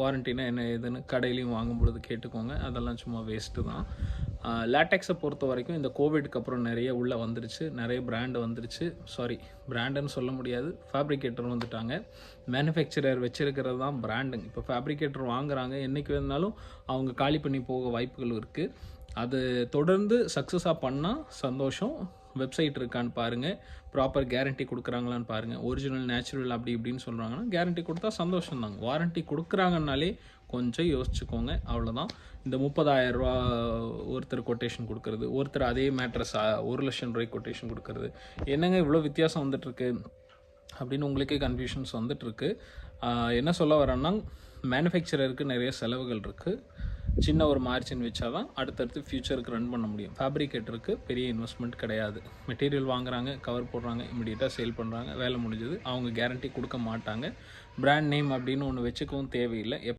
வாரண்டினா என்ன ஏதுன்னு கடையிலையும் வாங்கும்பொழுது கேட்டுக்கோங்க. அதெல்லாம் சும்மா வேஸ்ட்டு தான். லேட்டெக்ஸை பொறுத்த வரைக்கும் இந்த கோவிட்க்கு அப்புறம் நிறைய உள்ளே வந்துருச்சு. நிறைய பிராண்டு வந்துருச்சு. பிராண்டுன்னு சொல்ல முடியாது. ஃபேப்ரிகேட்டர் வந்துட்டாங்க. மேனுஃபேக்சரர் வச்சிருக்கிறது தான் பிராண்டுங்க. இப்போ ஃபேப்ரிகேட்டர் வாங்குறாங்க. என்றைக்கு வேணுனாலும் அவங்க காலி பண்ணி போக வாய்ப்புகள் இருக்குது. அது தொடர்ந்து சக்ஸஸாக பண்ணால் சந்தோஷம். வெப்சைட் இருக்கான்னு பாருங்கள். ப்ராப்பர் கேரண்டி கொடுக்குறாங்களான்னு பாருங்கள். ஒரிஜினல் நேச்சுரல் அப்படி இப்படின்னு சொல்கிறாங்கன்னா கேரண்டி கொடுத்தா சந்தோஷம் தாங்க. வாரண்டி கொடுக்குறாங்கன்னாலே கொஞ்சம் யோசிச்சுக்கோங்க. அவ்வளோதான். இந்த 30,000 ஒருத்தர் கொட்டேஷன் கொடுக்குறது, ஒருத்தர் அதே மேட்ரஸ் 1,00,000 ரூபாய்க்கு கொட்டேஷன் கொடுக்குறது, என்னங்க இவ்வளோ வித்தியாசம் வந்துட்டுருக்கு அப்படின்னு உங்களுக்கே கன்ஃபியூஷன்ஸ் வந்துட்டுருக்கு. என்ன சொல்ல வரேன்னா, மேனுஃபேக்சரருக்கு நிறைய செலவுகள் இருக்குது. சின்ன ஒரு மார்ஜின் வச்சா தான் அடுத்தடுத்து ஃப்யூச்சருக்கு ரன் பண்ண முடியும். ஃபேப்ரிகேட்டருக்கு பெரிய இன்வெஸ்ட்மெண்ட் கிடையாது. மெட்டீரியல் வாங்குறாங்க, கவர் போடுறாங்க, இமிடியேட்டாக சேல் பண்ணுறாங்க, வேலை முடிஞ்சது. அவங்க கேரண்டி கொடுக்க மாட்டாங்க. பிராண்ட் நேம் அப்படின்னு ஒன்று வச்சுக்கவும் தேவையில்லை.